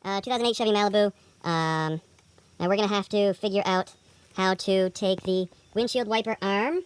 2008 Chevy Malibu. Now we're going to have to figure out how to take the windshield wiper arm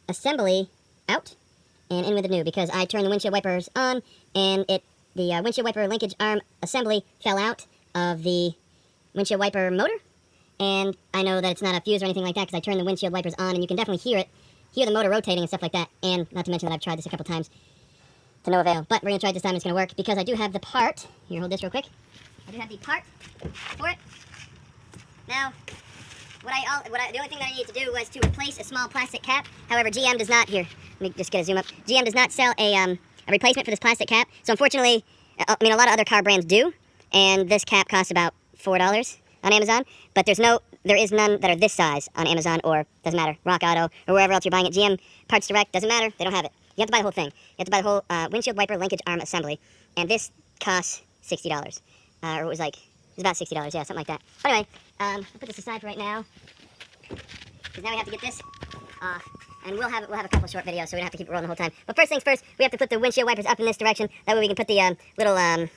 assembly out and in with the new, because I turned the windshield wipers on and the windshield wiper linkage arm assembly fell out of the windshield wiper motor. And I know that it's not a fuse or anything like that because I turned the windshield wipers on, and you can definitely hear the motor rotating and stuff like that. And not to mention that I've tried this a couple times to no avail. But we're going to try it this time. It's going to work because I do have the part. Here, hold this real quick. I do have the part for it. Now, the only thing that I needed to do was to replace a small plastic cap. However, GM does not, here, let me just get a zoom up. GM does not sell a replacement for this plastic cap. So unfortunately, I mean, a lot of other car brands do. And this cap costs about $4 on Amazon. But there is none that are this size on Amazon, or doesn't matter, Rock Auto, or wherever else you're buying it. GM Parts Direct, doesn't matter, they don't have it. You have to buy the whole thing. You have to buy the whole windshield wiper linkage arm assembly. And this costs $60. Or it was about $60, yeah, something like that. But anyway, I'll put this aside for right now, because now we have to get this off. And we'll have a couple short videos, so we don't have to keep it rolling the whole time. But first things first, we have to put the windshield wipers up in this direction. That way we can put the little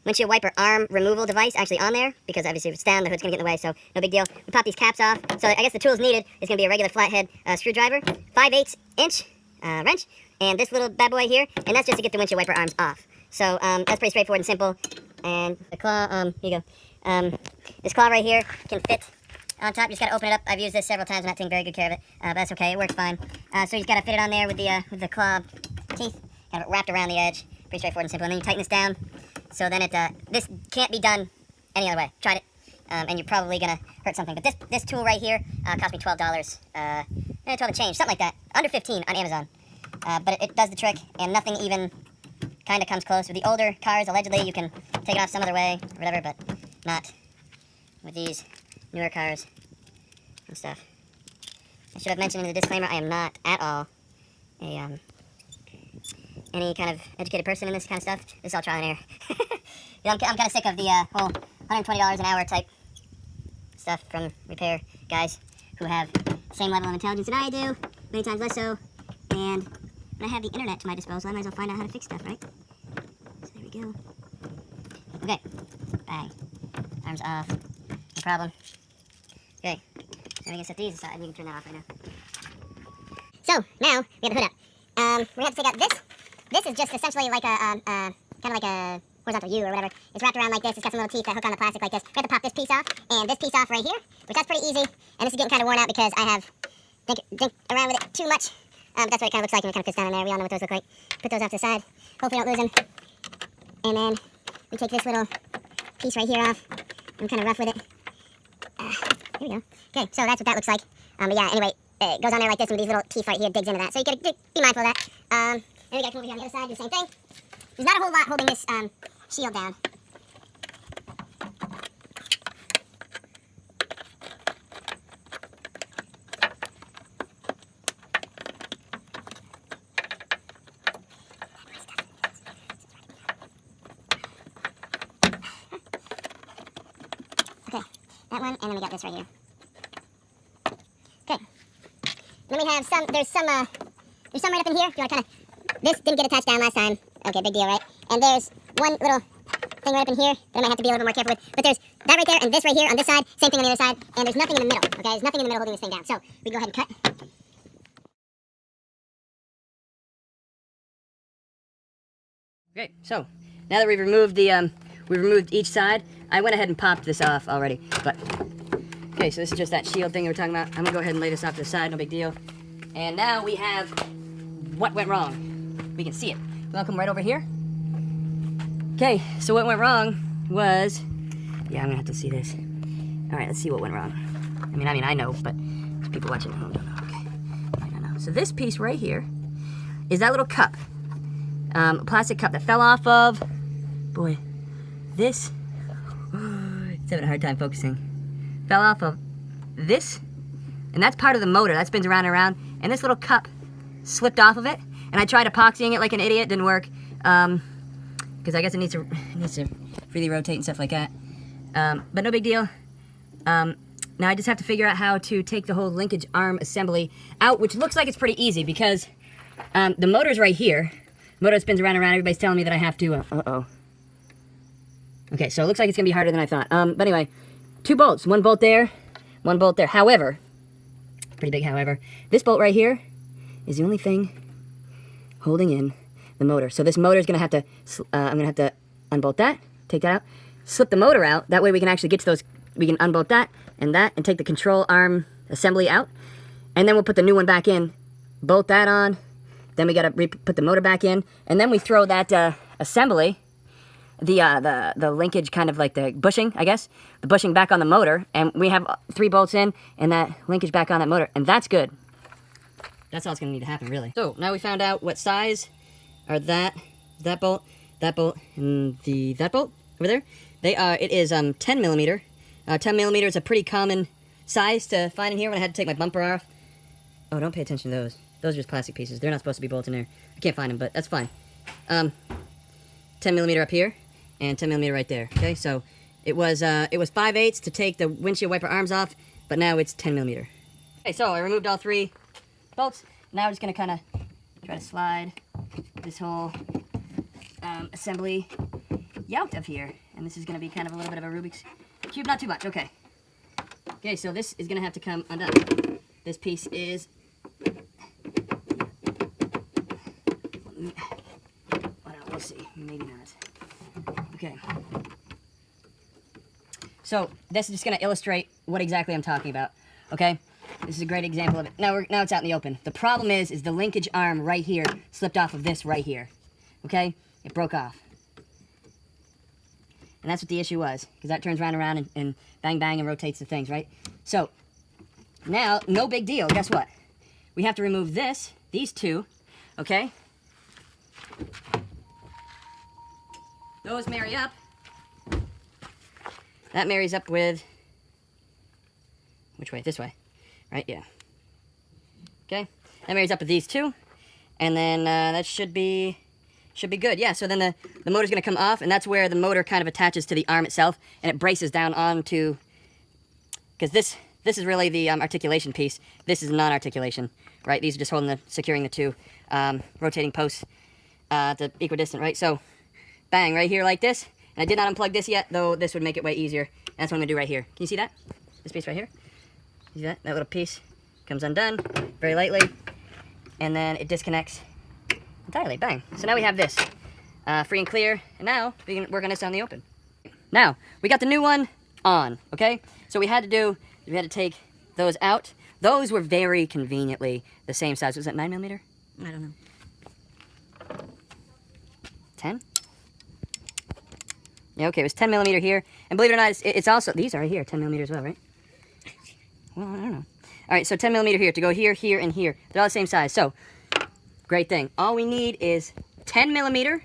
windshield wiper arm removal device actually on there, because obviously if it's down, the hood's going to get in the way, so no big deal. We pop these caps off. So I guess the tools needed is going to be a regular flathead screwdriver, 5/8 inch wrench, and this little bad boy here, and that's just to get the windshield wiper arms off. So that's pretty straightforward and simple. And the claw, here you go. This claw right here can fit on top. You just got to open it up. I've used this several times. I'm not taking very good care of it, but that's okay. It works fine. So you just got to fit it on there with the claw teeth, kind of wrapped around the edge. Pretty straightforward and simple. And then you tighten this down. So then this can't be done any other way. Tried it, and you're probably gonna hurt something. But this tool right here cost me $12, 12 and change, something like that, under 15 on Amazon. But it does the trick, and nothing even kind of comes close. With the older cars, allegedly, you can take it off some other way, or whatever, but not with these newer cars and stuff. I should have mentioned in the disclaimer, I am not at all any kind of educated person in this kind of stuff. This is all trial and error. I'm kind of sick of the whole $120 an hour type stuff from repair guys who have the same level of intelligence that I do, many times less so, and when I have the internet to my disposal, I might as well find out how to fix stuff, right? So there we go. Okay, bang. Arms off, no problem. Okay, now we can set these aside, and you can turn that off right now. So, now, we have the hood up. We're gonna have to take out this. This is just essentially like kind of like a horizontal U or whatever. It's wrapped around like this. It's got some little teeth that hook on the plastic like this. We have to pop this piece off, and this piece off right here, which that's pretty easy. And this is getting kind of worn out because I have dinked around with it too much. But that's what it kind of looks like, and it kind of fits down in there. We all know what those look like. Put those off to the side. Hopefully don't lose them. And then we take this little piece right here off. I'm kind of rough with it. Here we go. Okay, so that's what that looks like. But yeah, anyway, it goes on there like this, and these little teeth right here digs into that. So you gotta be mindful of that. And we gotta come over here on the other side, do the same thing. There's not a whole lot holding this shield down. Okay, that one, and then we got this right here. Okay. Then we have there's some right up in here. If you want to kind of, this didn't get attached down last time. Okay, big deal, right? And there's one little thing right up in here that I might have to be a little bit more careful with. But there's that right there and this right here on this side. Same thing on the other side. And there's nothing in the middle, okay? There's nothing in the middle holding this thing down. So we go ahead and cut. Okay, so now that we've removed each side, I went ahead and popped this off already. But okay, so this is just that shield thing we were talking about. I'm gonna go ahead and lay this off to the side, no big deal. And now we have what went wrong. We can see it. We'll come right over here. Okay, so what went wrong was, yeah, I'm gonna have to see this. All right, let's see what went wrong. I mean, I know, but there's people watching at home don't know. Okay, I don't know. So this piece right here is that little cup, a plastic cup that fell off of. Boy, this. It's having a hard time focusing. Fell off of this, and that's part of the motor that spins around and around. And this little cup slipped off of it. And I tried epoxying it like an idiot, didn't work, because I guess it needs to freely rotate and stuff like that. But no big deal. Now I just have to figure out how to take the whole linkage arm assembly out, which looks like it's pretty easy because the motor's right here. Motor spins around and around. Everybody's telling me that I have to. Okay, so it looks like it's gonna be harder than I thought. But anyway, 2 bolts, 1 bolt there, 1 bolt there. However, pretty big however, this bolt right here is the only thing holding in the motor. So this motor is gonna have to, I'm gonna have to unbolt that, take that out, slip the motor out. That way we can actually get to those, we can unbolt that, and take the control arm assembly out. And then we'll put the new one back in, bolt that on, then we gotta put the motor back in, and then we throw that assembly, the linkage, kind of like the bushing, I guess, the bushing back on the motor, and we have 3 bolts in, and that linkage back on that motor, and that's good. That's all it's gonna need to happen, really. So, now we found out what size are that bolt, and that bolt over there. They are, it is 10 millimeter. 10 millimeter is a pretty common size to find in here when I had to take my bumper off. Oh, don't pay attention to those. Those are just plastic pieces. They're not supposed to be bolted in there. I can't find them, but that's fine. 10 millimeter up here, and 10 millimeter right there. Okay, so it was 5/8 to take the windshield wiper arms off, but now it's 10 millimeter. Okay, so I removed all 3 bolts. Now I'm just gonna kind of try to slide this whole assembly out of here, and this is gonna be kind of a little bit of a Rubik's Cube, not too much. Okay. Okay, so this is gonna have to come undone. This piece is. We'll see. Maybe not. Okay. So this is just going to illustrate what exactly I'm talking about. Okay. This is a great example of it. Now it's out in the open. The problem is the linkage arm right here slipped off of this right here. Okay. It broke off. And that's what the issue was, because that turns round and round and bang bang and rotates the things, right? So now, no big deal. Guess what? We have to remove these 2. Okay. Those marry up. That marries up with, which way? This way, right? Yeah. Okay. That marries up with these 2, and then that should be good. Yeah. So then the motor's gonna come off, and that's where the motor kind of attaches to the arm itself, and it braces down onto. Because this is really the articulation piece. This is non-articulation, right? These are just securing the 2 rotating posts to equidistant, right? So. Bang, right here like this. And I did not unplug this yet, though this would make it way easier. And that's what I'm going to do right here. Can you see that? This piece right here? See that? That little piece comes undone very lightly. And then it disconnects entirely. Bang. So now we have this free and clear. And now we can work on this out in the open. Now, we got the new one on, okay? So we had to take those out. Those were very conveniently the same size. Was that 9 millimeter? I don't know. 10? Yeah, okay, it was 10 millimeter here. And believe it or not, it's also, these are here, 10 millimeter as well, right? Well, I don't know. All right, so 10 millimeter here to go here, here, and here. They're all the same size. So, great thing. All we need is 10 millimeter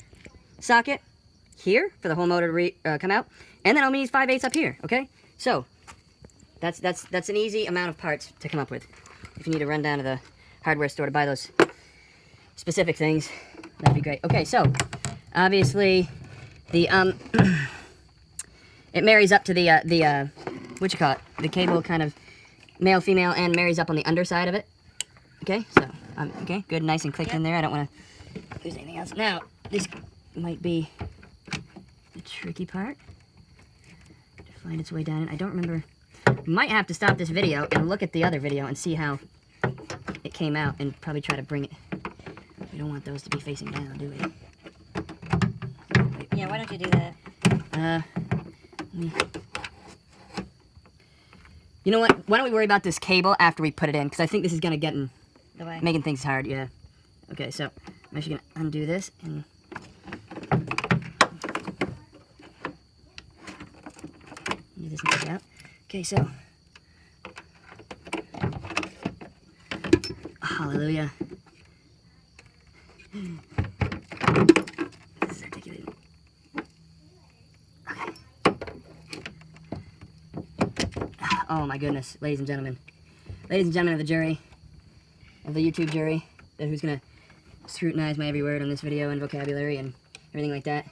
socket here for the whole motor to come out. And then I'll need 5/8 up here, okay? So, that's an easy amount of parts to come up with. If you need to run down to the hardware store to buy those specific things, that'd be great. Okay, so, obviously, the it marries up to the what you call it, the cable, kind of male female, and marries up on the underside of it. Okay, so okay, good, nice and clicked in there. I don't want to lose anything else. Now this might be the tricky part to find its way down in. I don't remember. Might have to stop this video and look at the other video and see how it came out, and probably try to bring it. We don't want those to be facing down, do we? Yeah, why don't you do that? You know what? Why don't we worry about this cable after we put it in? Because I think this is going to get in The way. making things hard, yeah. Okay, so I'm actually going to undo this and... do this and take it out. Okay, so... hallelujah. This is articulated. Okay. Oh my goodness, ladies and gentlemen. Ladies and gentlemen of the jury, of the YouTube jury, who's gonna scrutinize my every word on this video and vocabulary and everything like that.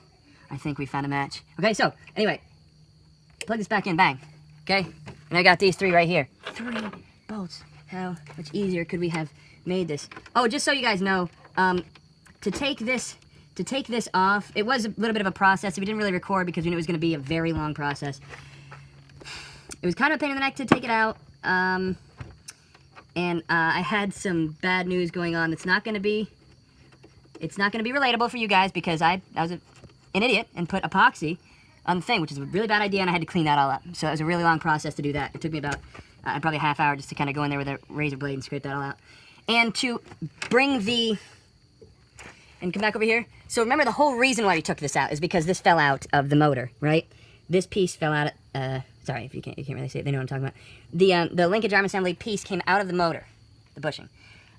I think we found a match. Okay, so, anyway, plug this back in, bang. Okay, and I got these 3 right here. 3 bolts. How much easier could we have made this? Oh, just so you guys know, to take this to take this off, it was a little bit of a process. We didn't really record because we knew it was going to be a very long process. It was kind of a pain in the neck to take it out. And I had some bad news going on that's not going to be... It's not going to be relatable for you guys because I was an idiot and put epoxy on the thing, which is a really bad idea, and I had to clean that all up. So it was a really long process to do that. It took me about probably a half hour just to kind of go in there with a razor blade and scrape that all out. And to bring the... And come back over here. So remember, the whole reason why we took this out is because this fell out of the motor, right? This piece fell out. Sorry if you can't really see it. They know what I'm talking about. The linkage arm assembly piece came out of the motor, the bushing.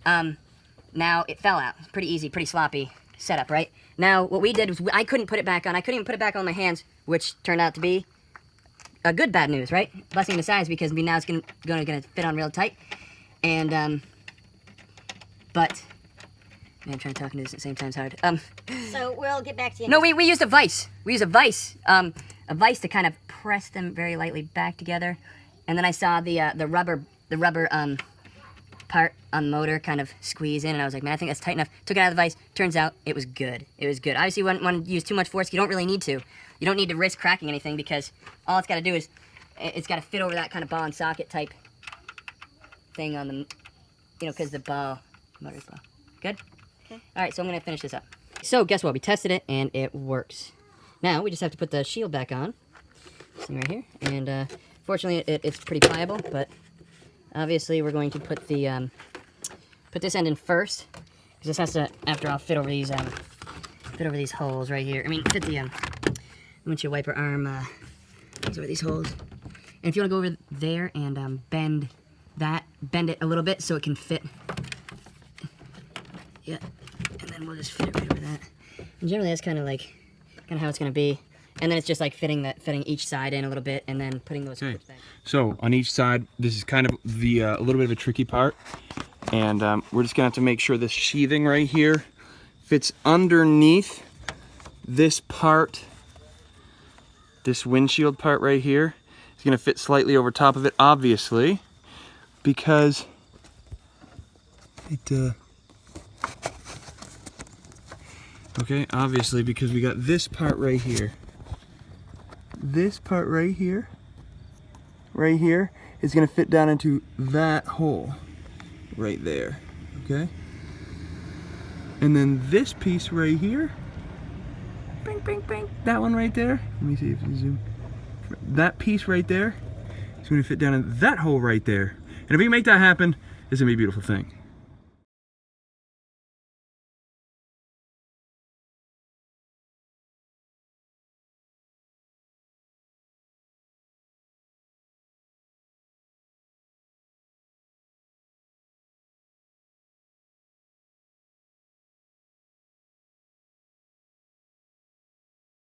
Now it fell out. Pretty easy, pretty sloppy setup, right? Now what we did was I couldn't put it back on. I couldn't even put it back on my hands, which turned out to be a good bad news, right? Blessing in disguise because now it's gonna fit on real tight. And but. Man, I'm trying to talk and do this at the same time. It's hard. So we'll get back to you. No, we used a vise. We used a vise to kind of press them very lightly back together, and then I saw the rubber part on the motor kind of squeeze in, and I was like, man, I think that's tight enough. Took it out of the vise. Turns out it was good. It was good. Obviously, you wouldn't want to use too much force. You don't really need to. You don't need to risk cracking anything because all it's got to do is it's got to fit over that kind of ball and socket type thing on the, because the motor's ball. Good. Okay. All right, so I'm going to finish this up. So, guess what? We tested it, and it works. Now, we just have to put the shield back on. See right here. And, fortunately, it's pretty pliable, but obviously we're going to put the, put this end in first. Because this has to, after all, fit over these holes right here. I mean, fit the, windshield wiper arm, goes over these holes. And if you want to go over there and, bend it a little bit so it can fit. Yeah, and then we'll just fit it right over that. And generally, that's kind of how it's gonna be. And then it's just like fitting each side in a little bit, and then putting those clips back. So on each side, this is kind of the a little bit of a tricky part, and we're just gonna have to make sure this sheathing right here fits underneath this part. This windshield part right here is gonna fit slightly over top of it, obviously, because it. Okay, obviously, because we got this part right here. This part right here is gonna fit down into that hole right there, okay? And then this piece right here, bing, bing, bing, that one right there, let me see if you zoom. That piece right there is gonna fit down in that hole right there. And if we can make that happen, it's gonna be a beautiful thing.